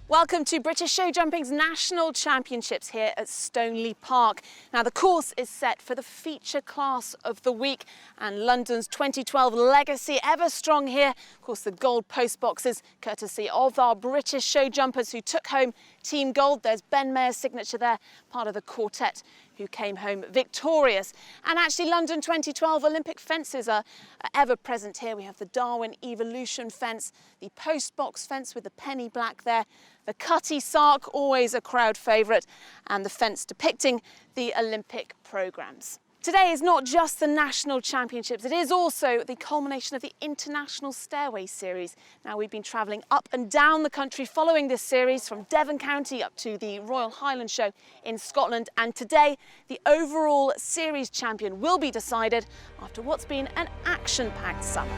Welcome to British Showjumping's National Championships here at Stoneleigh Park. Now the course is set for the feature class of the week and London's 2012 legacy ever strong here. Of course the gold post boxes courtesy of our British show jumpers who took home team gold. There's Ben Mayer's signature there, part of the quartet who came home victorious. And actually London 2012 Olympic fences are ever present here. We have the Darwin Evolution fence, the post box fence with the penny black there, the Cutty Sark, always a crowd favourite, and the fence depicting the Olympic programmes. Today is not just the National Championships, it is also the culmination of the International Stairway Series. Now we've been travelling up and down the country following this series from Devon County up to the Royal Highland Show in Scotland, and today the overall series champion will be decided after what's been an action-packed summer.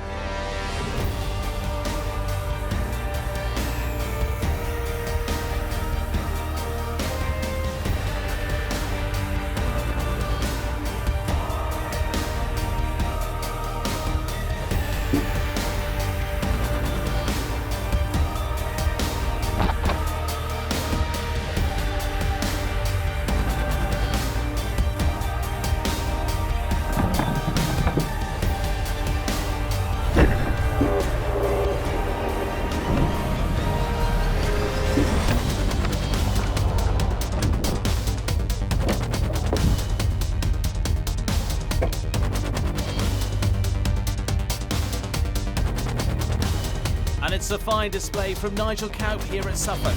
And it's a fine display from Nigel Kaup here at Suffolk.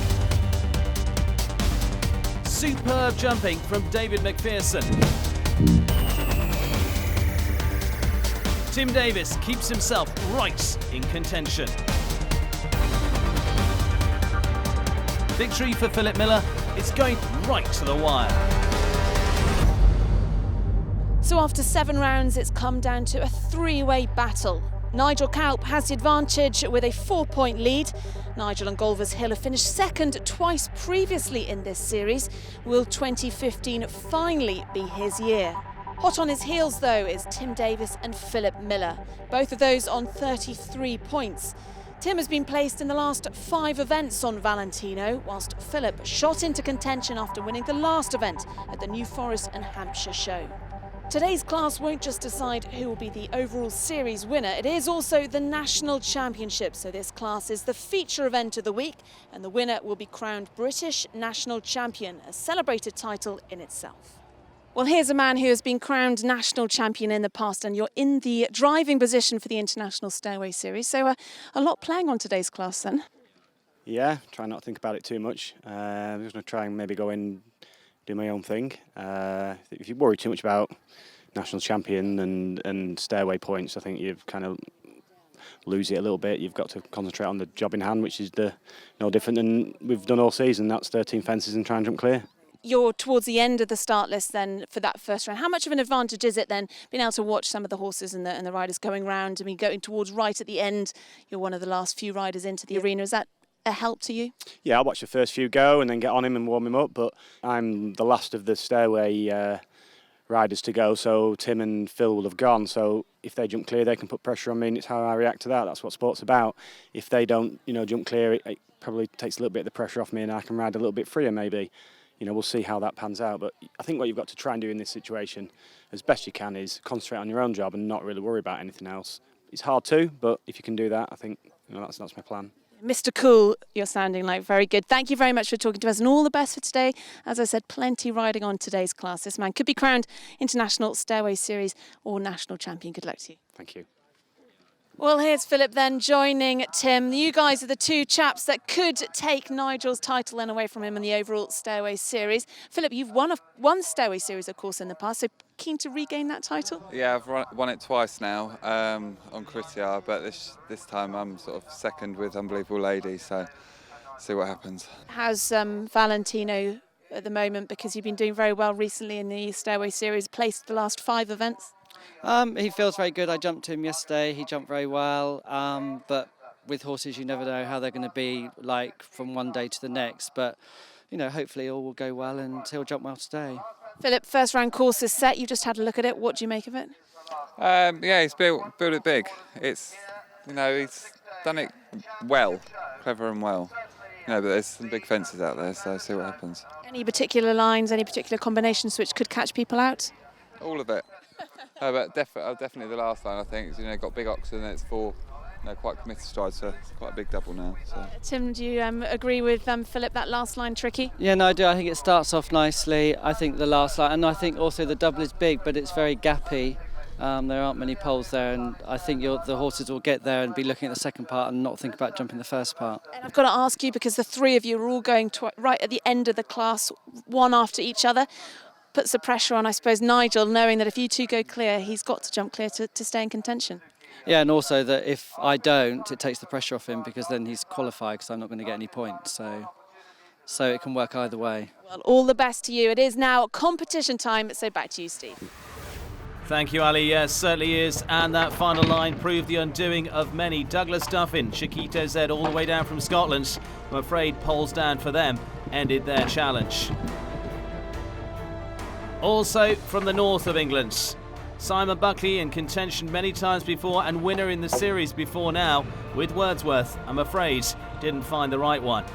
Superb jumping from David McPherson. Tim Davis keeps himself right in contention. Victory for Philip Miller. It's going right to the wire. So after 7 rounds, it's come down to a 3-way battle. Nigel Kaup has the advantage with a 4-point lead. Nigel and Golvers Hill have finished second twice previously in this series. Will 2015 finally be his year? Hot on his heels though is Tim Davis and Philip Miller, both of those on 33 points. Tim has been placed in the last 5 events on Valentino, whilst Philip shot into contention after winning the last event at the New Forest and Hampshire Show. Today's class won't just decide who will be the overall series winner, it is also the National Championship. So this class is the feature event of the week and the winner will be crowned British National Champion, a celebrated title in itself. Well, here's a man who has been crowned National Champion in the past and you're in the driving position for the International Stairway Series. So a lot playing on today's class then. Yeah, try not to think about it too much. I'm just going to try and maybe go in, do my own thing. If you worry too much about national champion and stairway points, I think you've kind of lose it a little bit. You've got to concentrate on the job in hand, which is no different than we've done all season. That's 13 fences and try and jump clear. You're towards the end of the start list then for that first round. How much of an advantage is it then being able to watch some of the horses and the riders going round? I mean, going towards right at the end, you're one of the last few riders into the arena. Is that a help to you? Yeah, I'll watch the first few go and then get on him and warm him up, but I'm the last of the stairway riders to go, so Tim and Phil will have gone, so if they jump clear they can put pressure on me and it's how I react to that. That's what sport's about. If they don't jump clear, it probably takes a little bit of the pressure off me and I can ride a little bit freer maybe. We'll see how that pans out, but I think what you've got to try and do in this situation as best you can is concentrate on your own job and not really worry about anything else. It's hard to, but if you can do that, I think that's my plan. Mr. Cool, you're sounding like very good. Thank you very much for talking to us and all the best for today. As I said, plenty riding on today's class. This man could be crowned International Stairway Series or National Champion. Good luck to you. Thank you. Well, here's Philip then joining Tim. You guys are the two chaps that could take Nigel's title then away from him in the overall Stairway Series. Philip, you've won Stairway Series, of course, in the past, so keen to regain that title? Yeah, I've won it twice now on Crittiar, but this time I'm sort of second with Unbelievable Lady, so see what happens. How's Valentino at the moment, because you've been doing very well recently in the Stairway Series, placed the last 5 events? He feels very good. I jumped to him yesterday. He jumped very well. But with horses, you never know how they're going to be like from one day to the next. But, hopefully all will go well and he'll jump well today. Philip, first round course is set. You just had a look at it. What do you make of it? Yeah, he's built it big. He's done it well, clever and well. But there's some big fences out there, so see what happens. Any particular lines, any particular combinations which could catch people out? All of it. But definitely the last line, I think. Got big oxen and it's 4 quite committed strides, so it's quite a big double now. So. Tim, do you agree with Philip, that last line tricky? Yeah, no, I do. I think it starts off nicely. I think the last line, and I think also the double is big, but it's very gappy. There aren't many poles there, and I think the horses will get there and be looking at the second part and not think about jumping the first part. And I've got to ask you, because the three of you are all going right at the end of the class, one after each other, puts the pressure on, I suppose, Nigel, knowing that if you two go clear, he's got to jump clear to stay in contention. Yeah, and also that if I don't, it takes the pressure off him, because then he's qualified, because I'm not going to get any points. So it can work either way. Well, all the best to you. It is now competition time, so back to you, Steve. Thank you, Ali. Yes, certainly is. And that final line proved the undoing of many. Douglas Duffin, Chiquito Z, all the way down from Scotland. I'm afraid poles down for them ended their challenge. Also from the north of England, Simon Buckley in contention many times before and winner in the series before now with Wordsworth. I'm afraid didn't find the right one.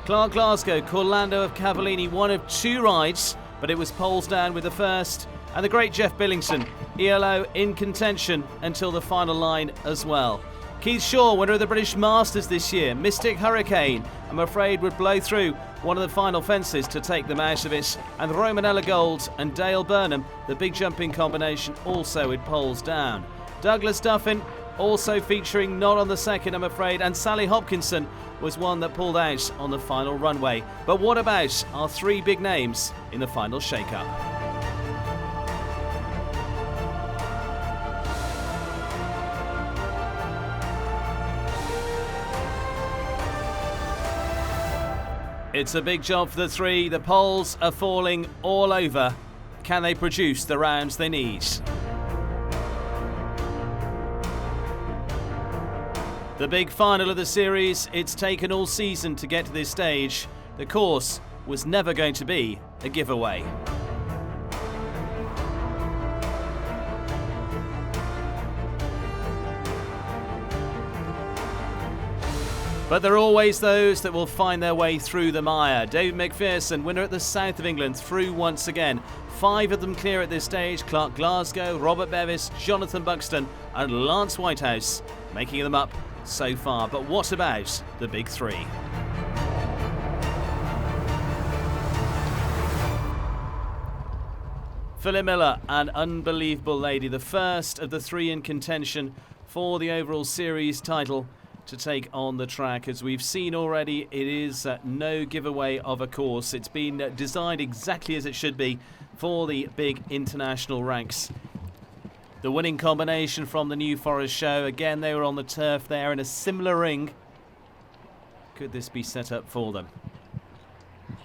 Clark Glasgow, Corlando of Cavallini, one of 2 rides, but it was poles down with the first. And the great Jeff Billington, ELO in contention until the final line as well. Keith Shaw, winner of the British Masters this year. Mystic Hurricane, I'm afraid, would blow through one of the final fences to take them out of it. And Romanella Gold and Dale Burnham, the big jumping combination, also with poles down. Douglas Duffin, also featuring not on the second, I'm afraid. And Sally Hopkinson was one that pulled out on the final runway. But what about our 3 big names in the final shake-up? It's a big job for the 3. The poles are falling all over. Can they produce the rounds they need? The big final of the series. It's taken all season to get to this stage. The course was never going to be a giveaway. But there are always those that will find their way through the mire. David McPherson, winner at the South of England, through once again. 5 of them clear at this stage. Clark Glasgow, Robert Bevis, Jonathan Buxton and Lance Whitehouse making them up so far. But what about the big 3? Philip Miller, an unbelievable lady. The first of the 3 in contention for the overall series title to take on the track. As we've seen already, it is no giveaway of a course. It's been designed exactly as it should be for the big international ranks. The winning combination from the New Forest show, again they were on the turf there in a similar ring. Could this be set up for them?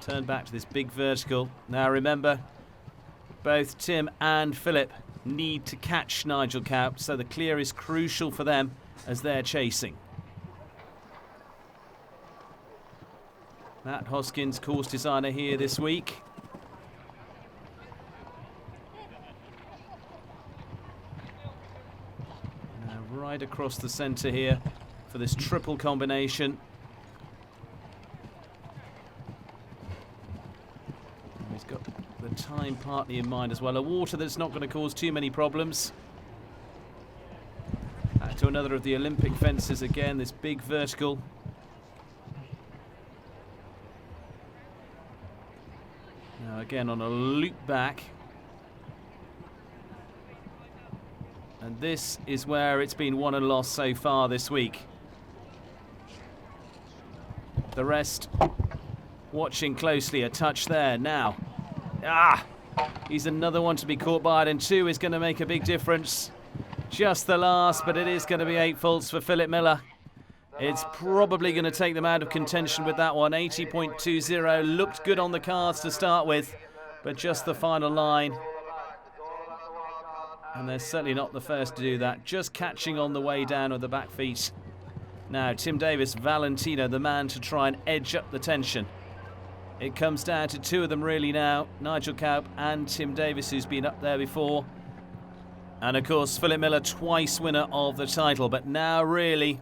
Turn back to this big vertical. Now remember, both Tim and Philip need to catch Nigel Cowp, so the clear is crucial for them as they're chasing. Matt Hoskins, course designer here this week. Now right across the centre here for this triple combination. And he's got the time partly in mind as well. A water that's not going to cause too many problems. Back to another of the Olympic fences again, this big vertical. Now again on a loop back. And this is where it's been won and lost so far this week. The rest watching closely, a touch there now. He's another one to be caught by it, and 2 is going to make a big difference. Just the last, but it is going to be 8 faults for Philip Miller. It's probably going to take them out of contention with that one. 80.20 looked good on the cards to start with, but just the final line. And they're certainly not the first to do that. Just catching on the way down with the back feet. Now, Tim Davis, Valentino, the man to try and edge up the tension. It comes down to 2 of them really now. Nigel Cowp and Tim Davis, who's been up there before. And of course, Philip Miller, twice winner of the title. But now really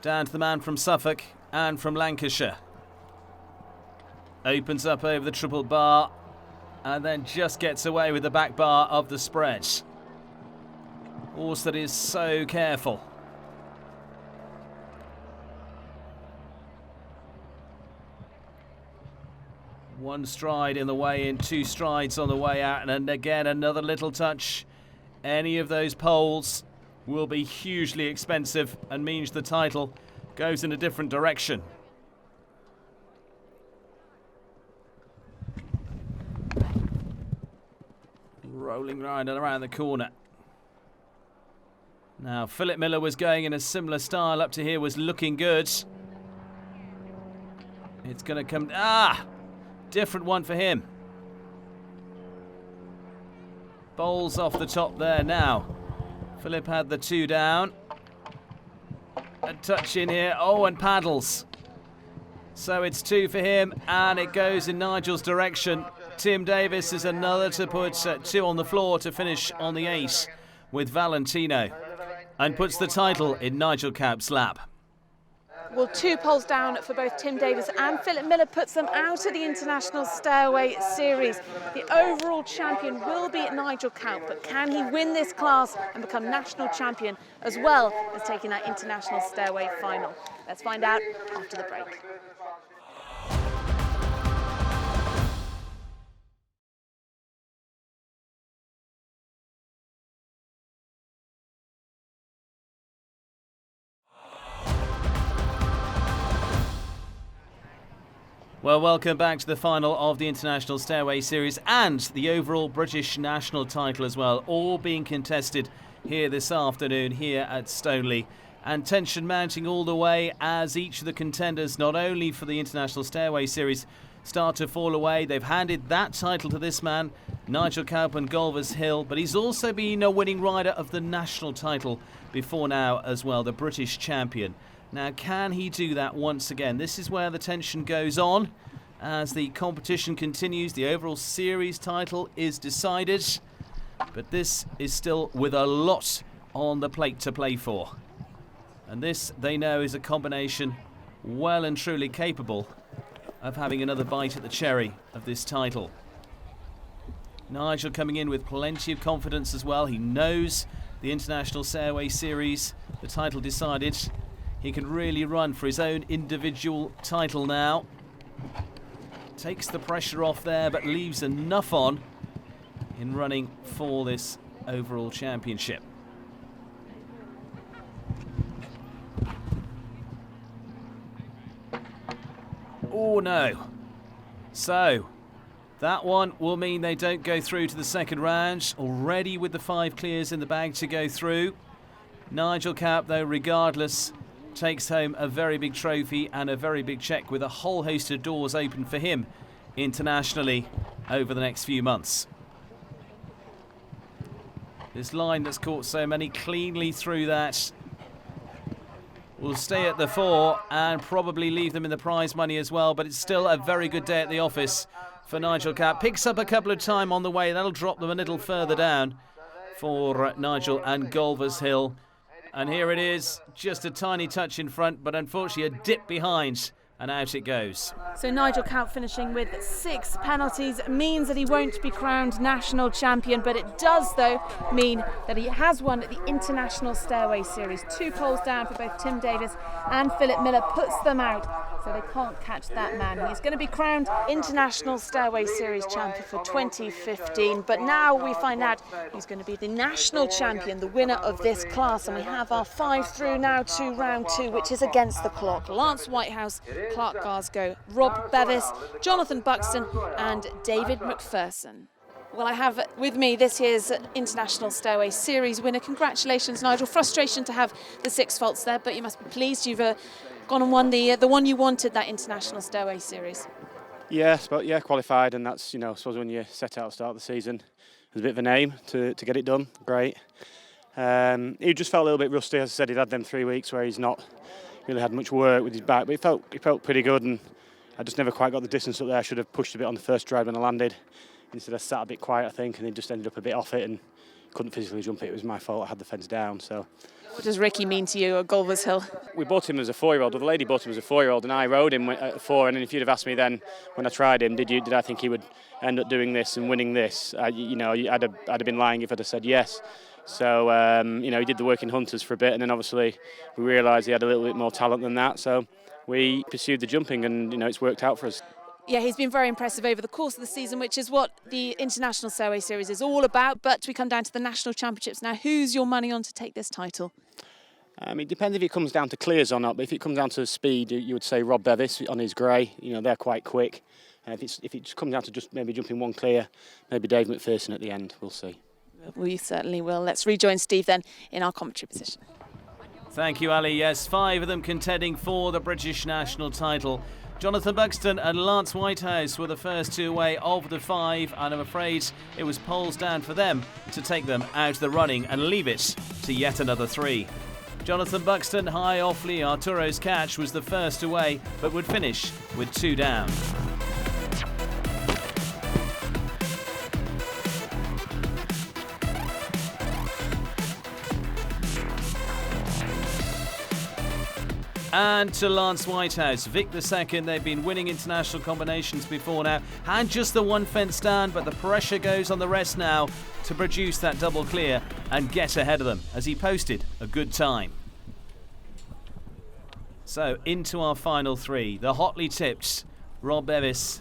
down to the man from Suffolk and from Lancashire. Opens up over the triple bar and then just gets away with the back bar of the spread. Horse that is so careful. One stride in the way in, 2 strides on the way out, and again another little touch. Any of those poles will be hugely expensive and means the title goes in a different direction. Rolling right around the corner. Now, Philip Miller was going in a similar style up to here, was looking good. It's going to come... different one for him. Bowls off the top there now. Philip had the 2 down. A touch in here. Oh, and paddles. So it's 2 for him, and it goes in Nigel's direction. Tim Davis is another to put 2 on the floor to finish on the 8 with Valentino, and puts the title in Nigel Caup's lap. Well, 2 poles down for both Tim Davis and Philip Miller puts them out of the International Stairway Series. The overall champion will be Nigel Caup, but can he win this class and become national champion as well as taking that International Stairway Final? Let's find out after the break. Well, welcome back to the final of the International Stairway Series and the overall British national title as well, all being contested here this afternoon here at Stoneleigh. And tension mounting all the way as each of the contenders, not only for the International Stairway Series, start to fall away. They've handed that title to this man, Nigel Caup and Golvers Hill, but he's also been a winning rider of the national title before now as well, the British champion. Now, can he do that once again? This is where the tension goes on as the competition continues. The overall series title is decided, but this is still with a lot on the plate to play for. And this, they know, is a combination well and truly capable of having another bite at the cherry of this title. Nigel coming in with plenty of confidence as well. He knows the International Stairway Series, the title decided. He can really run for his own individual title now. Takes the pressure off there, but leaves enough on in running for this overall championship. Oh no. So, that one will mean they don't go through to the second round. Already with the 5 clears in the bag to go through. Nigel Caup, though, regardless, takes home a very big trophy and a very big check with a whole host of doors open for him internationally over the next few months. This line that's caught so many cleanly through that will stay at the 4 and probably leave them in the prize money as well, but it's still a very good day at the office for Nigel Caup. Picks up a couple of time on the way. That'll drop them a little further down for Nigel and Golvers Hill. And here it is, just a tiny touch in front, but unfortunately a dip behind, and out it goes. So Nigel Caup finishing with 6 penalties means that he won't be crowned national champion, but it does, though, mean that he has won the International Stairway Series. 2 poles down for both Tim Davis and Philip Miller, puts them out, so they can't catch that man. He's going to be crowned International Stairway Series champion for 2015, but now we find out he's going to be the national champion, the winner of this class, and we have our 5 through now to round 2, which is against the clock. Lance Whitehouse, Clark Glasgow, Rob Bevis, Jonathan Buxton and David McPherson. Well, I have with me this year's International Stairway Series winner. Congratulations, Nigel. Frustration to have the 6 faults there, but you must be pleased you've gone and won the one you wanted, that International Stairway Series. Yes, but yeah, qualified, and that's, I suppose when you set out to start the season, there's a bit of a name to get it done. Great. He just felt a little bit rusty. As I said, he'd had them 3 weeks where he's not really had much work with his back, but he felt pretty good, and I just never quite got the distance up there. I should have pushed a bit on the first drive when I landed. Instead I sat a bit quiet, I think, and he just ended up a bit off it and couldn't physically jump it. It was my fault. I had the fence down. So. What does Ricky mean to you at Gulvers Hill? We bought him as a 4-year-old. Well, the lady bought him as a 4-year-old, and I rode him at 4. And if you'd have asked me then, when I tried him, did I think he would end up doing this and winning this? I'd have been lying if I'd have said yes. So he did the work in Hunters for a bit, and then obviously we realised he had a little bit more talent than that. So we pursued the jumping, and it's worked out for us. Yeah, he's been very impressive over the course of the season, which is what the International Stairway Series is all about. But we come down to the National Championships. Now, who's your money on to take this title? It depends if it comes down to clears or not, but if it comes down to speed, you would say Rob Bevis on his grey. They're quite quick. If it comes down to just maybe jumping one clear, maybe Dave McPherson at the end, we'll see. We certainly will. Let's rejoin Steve then in our commentary position. Thank you, Ali. Yes, 5 of them contending for the British national title. Jonathan Buxton and Lance Whitehouse were the first 2 away of the 5, and I'm afraid it was poles down for them to take them out of the running and leave it to yet another 3. Jonathan Buxton, high off Lee Arturo's catch, was the first away, but would finish with 2 down. And to Lance Whitehouse, Vic II, they've been winning international combinations before now. Had just the 1 fence down, but the pressure goes on the rest now to produce that double clear and get ahead of them, as he posted a good time. So into our final 3, the hotly tipped Rob Bevis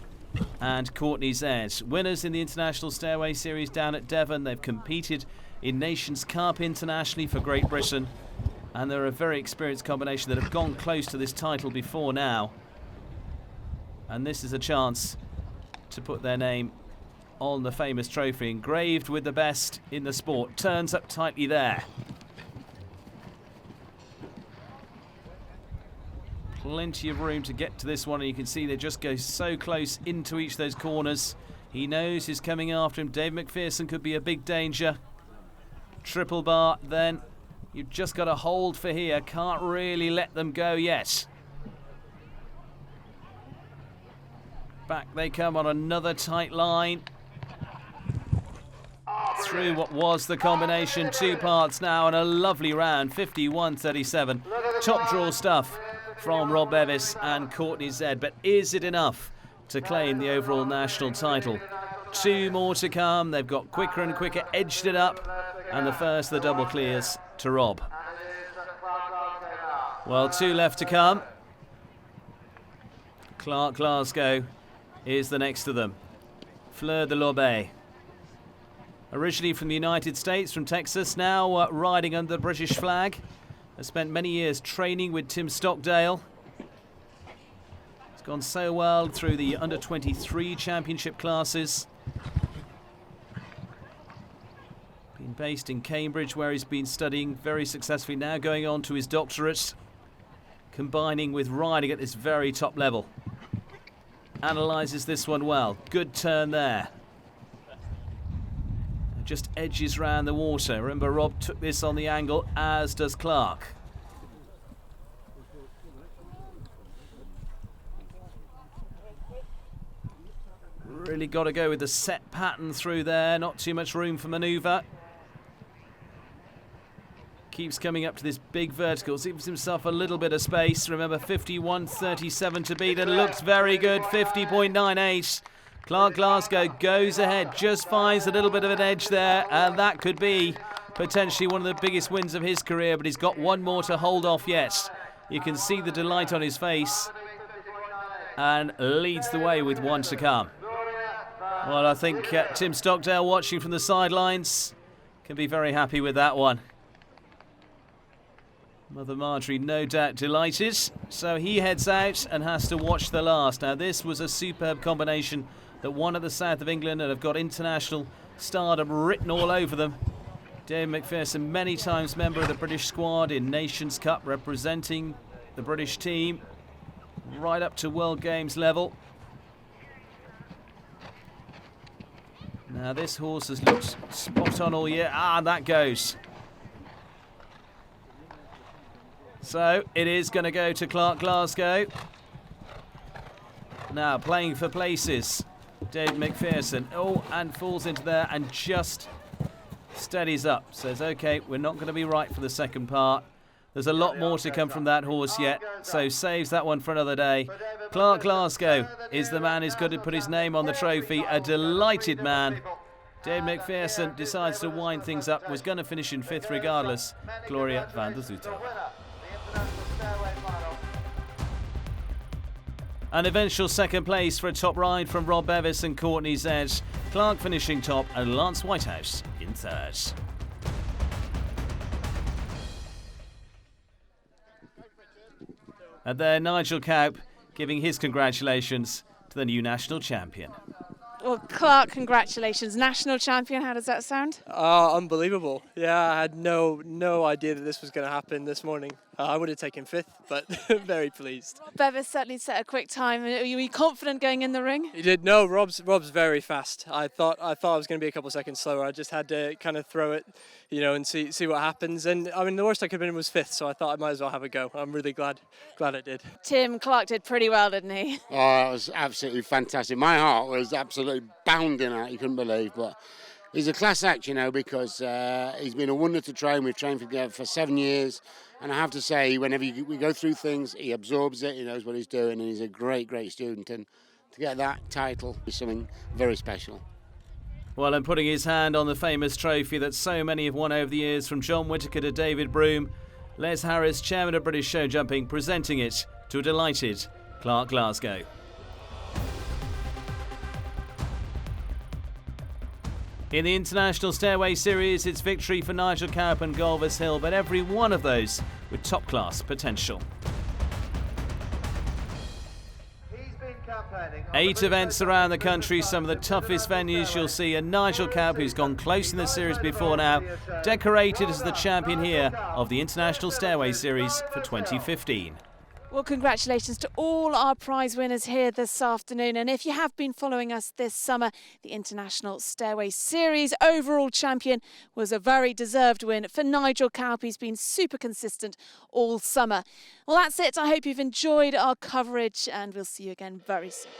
and Courtney Zed. Winners in the International Stairway Series down at Devon. They've competed in Nations Cup internationally for Great Britain. And they're a very experienced combination that have gone close to this title before now. And this is a chance to put their name on the famous trophy, engraved with the best in the sport. Turns up tightly there. Plenty of room to get to this one, and you can see they just go so close into each of those corners. He knows he's coming after him. Dave McPherson could be a big danger. Triple bar then. You've just got to hold for here. Can't really let them go yet. Back they come on another tight line. Through what was the combination. 2 parts now and a lovely round. 51.37. Top draw stuff from Rob Bevis and Courtney Zed. But is it enough to claim the overall national title? 2 more to come. They've got quicker and quicker, edged it up. And the first of the double clears to Rob. Well, 2 left to come. Clark Glasgow is the next of them. Fleur de Lorbet. Originally from the United States, from Texas, now riding under the British flag. Has spent many years training with Tim Stockdale. It's gone so well through the under-23 championship classes. Been based in Cambridge, where he's been studying very successfully, now going on to his doctorate, combining with riding at this very top level. Analyses this one well. Good turn there. Just edges round the water. Remember, Rob took this on the angle, as does Clark. Really got to go with the set pattern through there. Not too much room for manoeuvre. Keeps coming up to this big vertical. Gives himself a little bit of space. Remember, 51.37 to beat, and looks very good. 50.98. Clark Glasgow goes ahead, just finds a little bit of an edge there, and that could be potentially one of the biggest wins of his career, but he's got 1 more to hold off yet. You can see the delight on his face, and leads the way with 1 to come. Well, I think Tim Stockdale, watching from the sidelines, can be very happy with that one. Mother Marjorie no doubt delighted, so he heads out and has to watch the last. Now, this was a superb combination that won at the south of England and have got international stardom written all over them. Dave McPherson, many times member of the British squad in Nations Cup, representing the British team right up to World Games level. Now, this horse has looked spot on all year. And that goes. So it is going to go to Clark Glasgow. Now playing for places. Dave McPherson. Oh, and falls into there and just steadies up, says, OK, we're not going to be right for the second part. There's a lot more to come from that horse yet, so saves that one for another day. Clark Glasgow is the man who's got to put his name on the trophy, a delighted man. Dave McPherson decides to wind things up, was going to finish in 5th regardless. Gloria van der Zoete. An eventual second place for a top ride from Rob Bevis and Courtney Zed. Clark finishing top and Lance Whitehouse in 3rd. And there, Nigel Cowp giving his congratulations to the new national champion. Well, Clark, congratulations. National champion, how does that sound? Unbelievable. Yeah, I had no idea that this was going to happen this morning. I would have taken 5th, but very pleased. Bevis certainly set a quick time. Were you confident going in the ring? He did. No, Rob's very fast. I thought I was going to be a couple of seconds slower. I just had to kind of throw it, and see what happens. And I mean, the worst I could have been was 5th, so I thought I might as well have a go. I'm really glad I did. Tim, Clark did pretty well, didn't he? Oh, it was absolutely fantastic. My heart was absolutely bounding out. You couldn't believe, but he's a class act, because he's been a wonder to train. We've trained together for 7 years. And I have to say, whenever we go through things, he absorbs it, he knows what he's doing, and he's a great, great student. And to get that title is something very special. Well, and putting his hand on the famous trophy that so many have won over the years, from John Whittaker to David Broome, Les Harris, chairman of British Showjumping, presenting it to a delighted Clark Glasgow. In the International Stairway Series, it's victory for Nigel Cowp and Galvez Hill, but every one of those with top-class potential. 8 events around the country, some of the toughest venues you'll see, and Nigel Cowp, who's gone close in the series before now, decorated as the champion here of the International Stairway Series for 2015. Well, congratulations to all our prize winners here this afternoon. And if you have been following us this summer, the International Stairway Series overall champion was a very deserved win for Nigel Cowp. He's been super consistent all summer. Well, that's it. I hope you've enjoyed our coverage, and we'll see you again very soon.